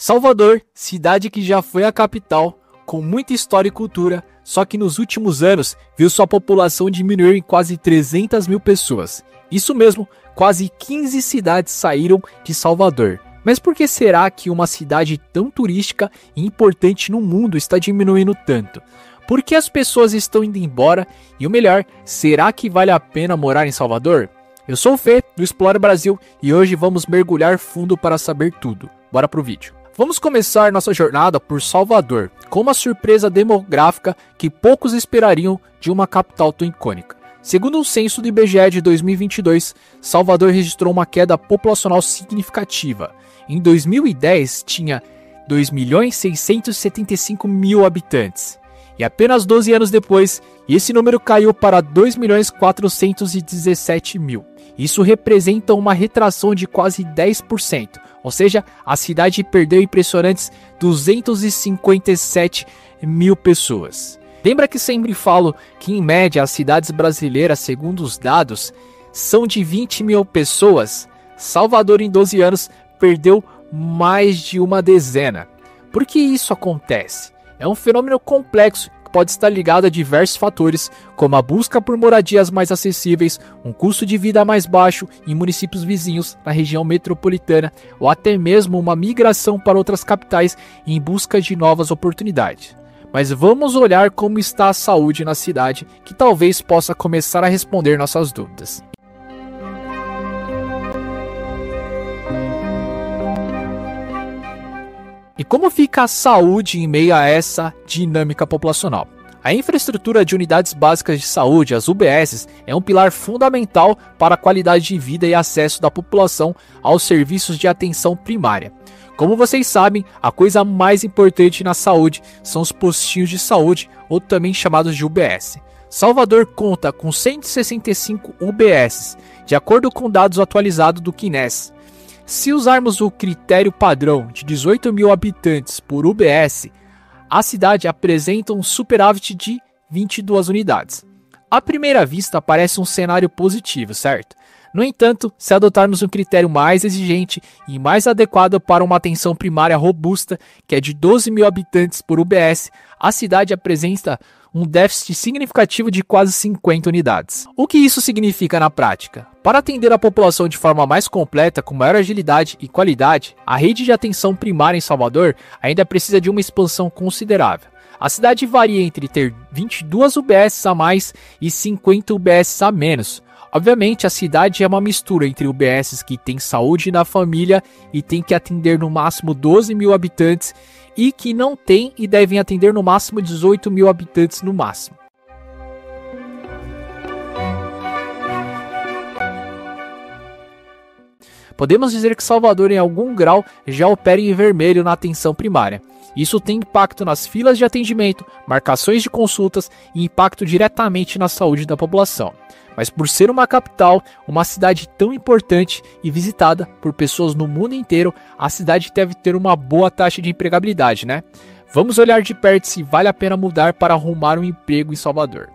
Salvador, cidade que já foi a capital, com muita história e cultura, só que nos últimos anos viu sua população diminuir em quase 300 mil pessoas. Isso mesmo, quase 15 cidades saíram de Salvador. Mas por que será que uma cidade tão turística e importante no mundo está diminuindo tanto? Por que as pessoas estão indo embora? E o melhor, será que vale a pena morar em Salvador? Eu sou o Fê, do Explore Brasil, e hoje vamos mergulhar fundo para saber tudo. Bora pro vídeo. Vamos começar nossa jornada por Salvador, com uma surpresa demográfica que poucos esperariam de uma capital tão icônica. Segundo um censo do IBGE de 2022, Salvador registrou uma queda populacional significativa. Em 2010, tinha 2.675.000 habitantes. E apenas 12 anos depois, esse número caiu para 2.417.000. Isso representa uma retração de quase 10%, ou seja, a cidade perdeu impressionantes 257 mil pessoas. Lembra que sempre falo que em média as cidades brasileiras, segundo os dados, são de 20 mil pessoas? Salvador em 12 anos perdeu mais de uma dezena. Por que isso acontece? É um fenômeno complexo que pode estar ligado a diversos fatores, como a busca por moradias mais acessíveis, um custo de vida mais baixo em municípios vizinhos na região metropolitana, ou até mesmo uma migração para outras capitais em busca de novas oportunidades. Mas vamos olhar como está a saúde na cidade, que talvez possa começar a responder nossas dúvidas. E como fica a saúde em meio a essa dinâmica populacional? A infraestrutura de unidades básicas de saúde, as UBSs, é um pilar fundamental para a qualidade de vida e acesso da população aos serviços de atenção primária. Como vocês sabem, a coisa mais importante na saúde são os postinhos de saúde, ou também chamados de UBS. Salvador conta com 165 UBSs, de acordo com dados atualizados do CNES. Se usarmos o critério padrão de 18 mil habitantes por UBS, a cidade apresenta um superávit de 22 unidades. À primeira vista parece um cenário positivo, certo? No entanto, se adotarmos um critério mais exigente e mais adequado para uma atenção primária robusta, que é de 12 mil habitantes por UBS, a cidade apresenta um déficit significativo de quase 50 unidades. O que isso significa na prática? Para atender a população de forma mais completa, com maior agilidade e qualidade, a rede de atenção primária em Salvador ainda precisa de uma expansão considerável. A cidade varia entre ter 22 UBS a mais e 50 UBS a menos. Obviamente, a cidade é uma mistura entre UBSs que têm saúde na família e tem que atender no máximo 12 mil habitantes e que não tem e devem atender no máximo 18 mil habitantes no máximo. Podemos dizer que Salvador em algum grau já opera em vermelho na atenção primária. Isso tem impacto nas filas de atendimento, marcações de consultas e impacto diretamente na saúde da população. Mas por ser uma capital, uma cidade tão importante e visitada por pessoas no mundo inteiro, a cidade deve ter uma boa taxa de empregabilidade, né? Vamos olhar de perto se vale a pena mudar para arrumar um emprego em Salvador.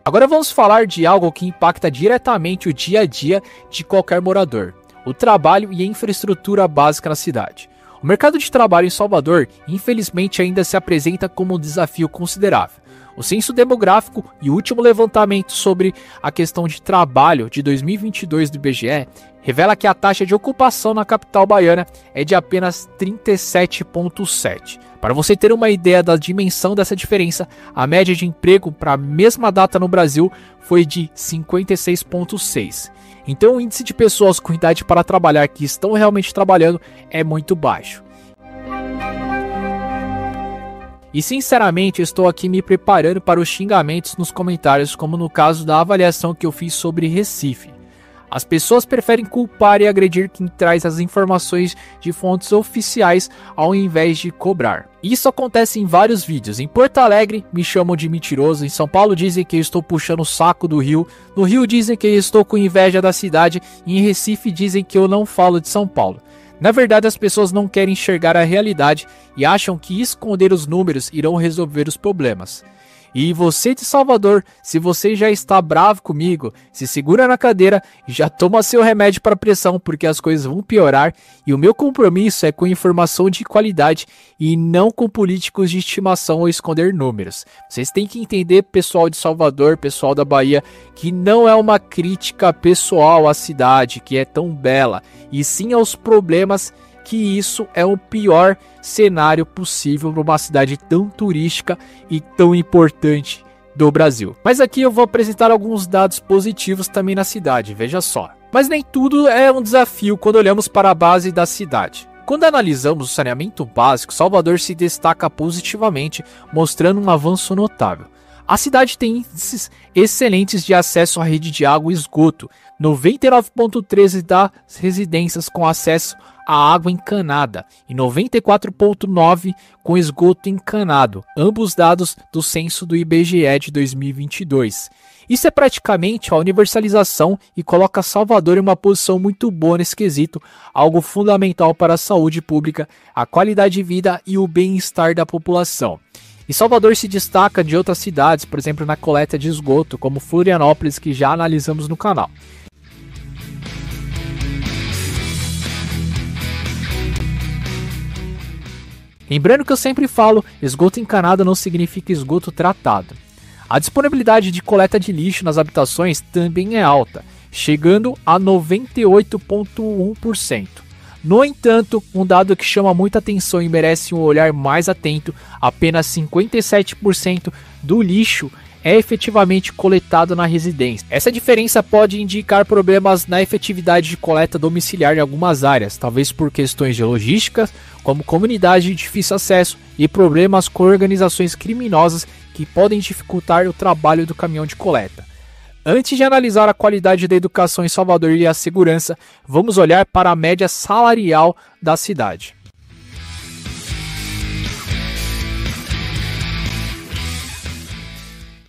Agora vamos falar de algo que impacta diretamente o dia a dia de qualquer morador: o trabalho e a infraestrutura básica na cidade. O mercado de trabalho em Salvador, infelizmente, ainda se apresenta como um desafio considerável. O censo demográfico e o último levantamento sobre a questão de trabalho de 2022 do IBGE revela que a taxa de ocupação na capital baiana é de apenas 37,7%. Para você ter uma ideia da dimensão dessa diferença, a média de emprego para a mesma data no Brasil foi de 56,6%. Então o índice de pessoas com idade para trabalhar que estão realmente trabalhando é muito baixo. E sinceramente estou aqui me preparando para os xingamentos nos comentários, como no caso da avaliação que eu fiz sobre Recife. As pessoas preferem culpar e agredir quem traz as informações de fontes oficiais ao invés de cobrar. Isso acontece em vários vídeos. Em Porto Alegre me chamam de mentiroso, em São Paulo dizem que eu estou puxando o saco do Rio, no Rio dizem que eu estou com inveja da cidade e em Recife dizem que eu não falo de São Paulo. Na verdade, as pessoas não querem enxergar a realidade e acham que esconder os números irão resolver os problemas. E você de Salvador, se você já está bravo comigo, se segura na cadeira e já toma seu remédio para pressão, porque as coisas vão piorar. E o meu compromisso é com informação de qualidade e não com políticos de estimação ou esconder números. Vocês têm que entender, pessoal de Salvador, pessoal da Bahia, que não é uma crítica pessoal à cidade, que é tão bela, e sim aos problemas que isso é o pior cenário possível para uma cidade tão turística e tão importante do Brasil. Mas aqui eu vou apresentar alguns dados positivos também na cidade, veja só. Mas nem tudo é um desafio quando olhamos para a base da cidade. Quando analisamos o saneamento básico, Salvador se destaca positivamente, mostrando um avanço notável. A cidade tem índices excelentes de acesso à rede de água e esgoto, 99,13% das residências com acesso à água encanada e 94,9% com esgoto encanado, ambos dados do censo do IBGE de 2022. Isso é praticamente a universalização e coloca Salvador em uma posição muito boa nesse quesito, algo fundamental para a saúde pública, a qualidade de vida e o bem-estar da população. E Salvador se destaca de outras cidades, por exemplo, na coleta de esgoto, como Florianópolis, que já analisamos no canal. Lembrando que eu sempre falo, esgoto encanado não significa esgoto tratado. A disponibilidade de coleta de lixo nas habitações também é alta, chegando a 98,1%. No entanto, um dado que chama muita atenção e merece um olhar mais atento, apenas 57% do lixo é efetivamente coletado na residência. Essa diferença pode indicar problemas na efetividade de coleta domiciliar em algumas áreas, talvez por questões de logística, como comunidade de difícil acesso e problemas com organizações criminosas que podem dificultar o trabalho do caminhão de coleta. Antes de analisar a qualidade da educação em Salvador e a segurança, vamos olhar para a média salarial da cidade.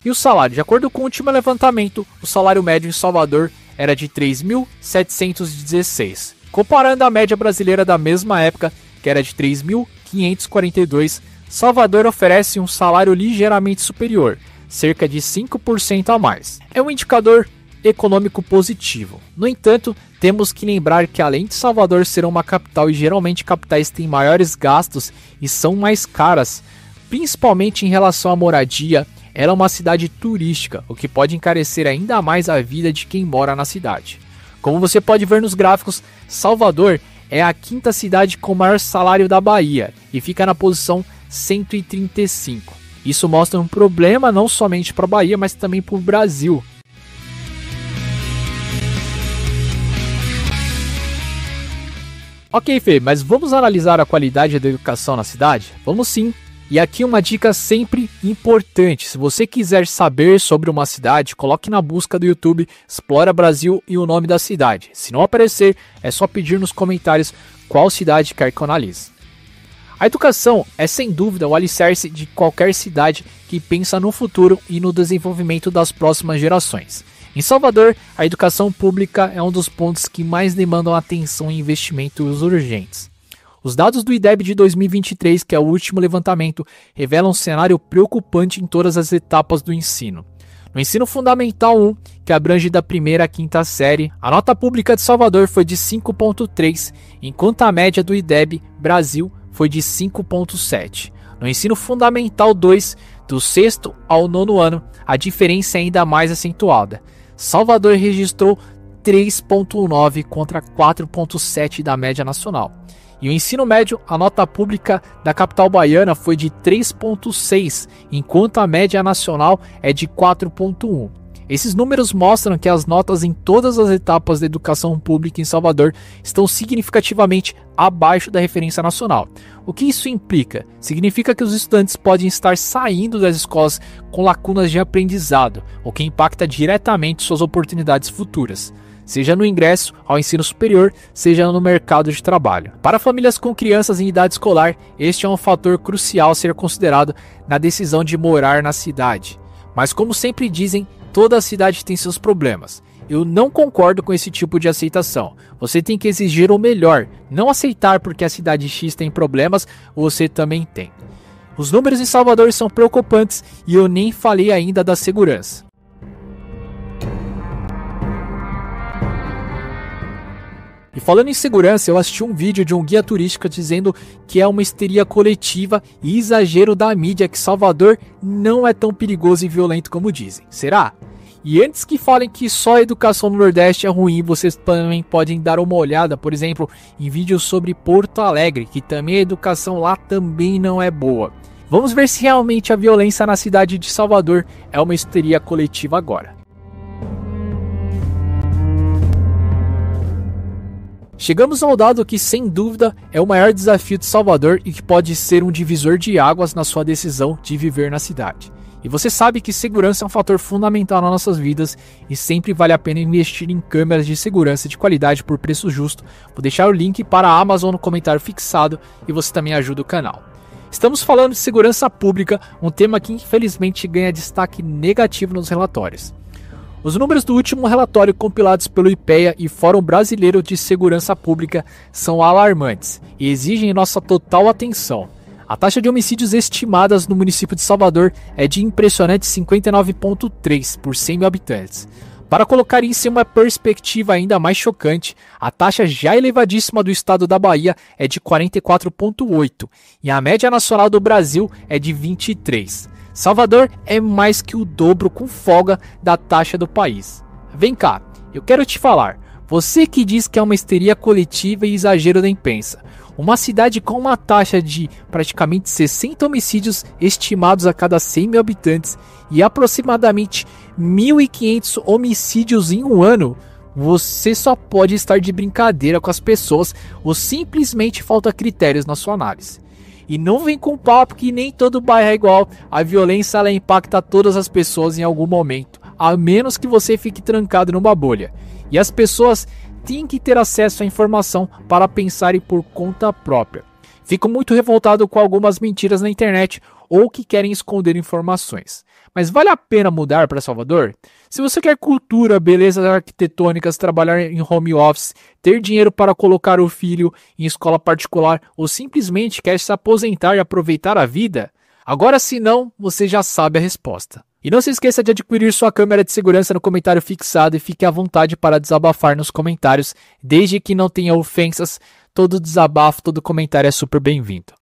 E o salário? De acordo com o último levantamento, o salário médio em Salvador era de R$ 3.716. Comparando a média brasileira da mesma época, que era de R$ 3.542, Salvador oferece um salário ligeiramente superior, cerca de 5% a mais. É um indicador econômico positivo. No entanto, temos que lembrar que além de Salvador ser uma capital e geralmente capitais têm maiores gastos e são mais caras, principalmente em relação à moradia, ela é uma cidade turística, o que pode encarecer ainda mais a vida de quem mora na cidade. Como você pode ver nos gráficos, Salvador é a quinta cidade com maior salário da Bahia e fica na posição 135. Isso mostra um problema não somente para a Bahia, mas também para o Brasil. Ok, Fê, mas vamos analisar a qualidade da educação na cidade? Vamos sim. E aqui uma dica sempre importante, se você quiser saber sobre uma cidade, coloque na busca do YouTube Explora Brasil e o nome da cidade. Se não aparecer, é só pedir nos comentários qual cidade quer que eu analise. A educação é sem dúvida o alicerce de qualquer cidade que pensa no futuro e no desenvolvimento das próximas gerações. Em Salvador, a educação pública é um dos pontos que mais demandam atenção e investimentos urgentes. Os dados do IDEB de 2023, que é o último levantamento, revelam um cenário preocupante em todas as etapas do ensino. No ensino fundamental 1, que abrange da primeira à quinta série, a nota pública de Salvador foi de 5,3, enquanto a média do IDEB Brasil foi de 5,7. No ensino fundamental 2, do sexto ao nono ano, a diferença é ainda mais acentuada. Salvador registrou 3,9 contra 4,7 da média nacional. E o ensino médio, a nota pública da capital baiana foi de 3,6, enquanto a média nacional é de 4,1. Esses números mostram que as notas em todas as etapas da educação pública em Salvador estão significativamente abaixo da referência nacional. O que isso implica? Significa que os estudantes podem estar saindo das escolas com lacunas de aprendizado, o que impacta diretamente suas oportunidades futuras, seja no ingresso ao ensino superior, seja no mercado de trabalho. Para famílias com crianças em idade escolar, este é um fator crucial a ser considerado na decisão de morar na cidade. Mas como sempre dizem, toda cidade tem seus problemas. Eu não concordo com esse tipo de aceitação. Você tem que exigir o melhor, não aceitar porque a cidade X tem problemas, você também tem. Os números em Salvador são preocupantes e eu nem falei ainda da segurança. E falando em segurança, eu assisti um vídeo de um guia turístico dizendo que é uma histeria coletiva e exagero da mídia que Salvador não é tão perigoso e violento como dizem. Será? E antes que falem que só a educação no Nordeste é ruim, vocês também podem dar uma olhada, por exemplo, em vídeos sobre Porto Alegre, que também a educação lá também não é boa. Vamos ver se realmente a violência na cidade de Salvador é uma histeria coletiva agora. Chegamos ao dado que, sem dúvida, é o maior desafio de Salvador e que pode ser um divisor de águas na sua decisão de viver na cidade. E você sabe que segurança é um fator fundamental nas nossas vidas e sempre vale a pena investir em câmeras de segurança de qualidade por preço justo. Vou deixar o link para a Amazon no comentário fixado e você também ajuda o canal. Estamos falando de segurança pública, um tema que infelizmente ganha destaque negativo nos relatórios. Os números do último relatório compilados pelo IPEA e Fórum Brasileiro de Segurança Pública são alarmantes e exigem nossa total atenção. A taxa de homicídios estimadas no município de Salvador é de impressionante 59,3 por 100 mil habitantes. Para colocar isso em uma perspectiva ainda mais chocante, a taxa já elevadíssima do estado da Bahia é de 44,8 e a média nacional do Brasil é de 23. Salvador é mais que o dobro com folga da taxa do país. Vem cá, eu quero te falar, você que diz que é uma histeria coletiva e exagero da imprensa, uma cidade com uma taxa de praticamente 60 homicídios estimados a cada 100 mil habitantes e aproximadamente 1.500 homicídios em um ano, você só pode estar de brincadeira com as pessoas ou simplesmente falta critérios na sua análise. E não vem com papo que nem todo bairro é igual, a violência ela impacta todas as pessoas em algum momento, a menos que você fique trancado numa bolha. E as pessoas têm que ter acesso à informação para pensarem por conta própria. Fico muito revoltado com algumas mentiras na internet ou que querem esconder informações. Mas vale a pena mudar para Salvador? Se você quer cultura, belezas arquitetônicas, trabalhar em home office, ter dinheiro para colocar o filho em escola particular ou simplesmente quer se aposentar e aproveitar a vida, agora se não, você já sabe a resposta. E não se esqueça de adquirir sua câmera de segurança no comentário fixado e fique à vontade para desabafar nos comentários, desde que não tenha ofensas. Todo desabafo, todo comentário é super bem-vindo.